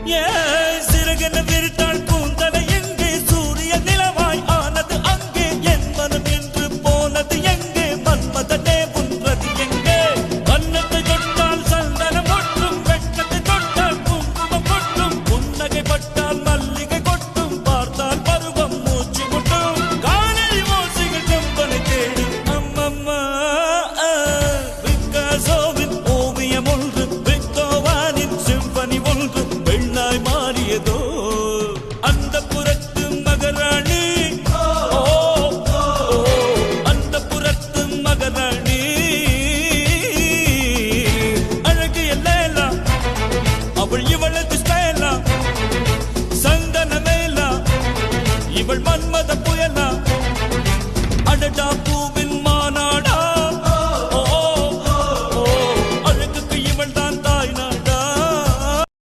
சிறகென விரித்தாள் பூந்தலை எங்கே சூரிய நிலவாய் ஆனது அங்கே என் மனம் என்று போனது எங்கே மன்மதனே உன்றது எங்கே கன்னத்தை தொட்டால் சந்தனம் கொட்டும் வெட்கத்தை தொட்டால் குங்குமம் கொட்டும் புன்னகை பட்டால் மல்லிகை கொட்டும் பார்த்தால் பருவம் மூச்சு முட்டும் காணல் ஓசைகள் செம்பனை தேடும் அம்மம்மா பிக்காசோவின் ஓவியம் ஒன்று பித்தோவானின் சிம்பனி ஒன்று பெண்ணாய் மாறியதோ அந்த புறத்து மகராணி அந்த புறத்து மகராணி அழகு எல்லேலா அவள் இவளது ஸ்டைலா சந்தன மேலா இவள் மன்மத புயலா அடடா பூவில்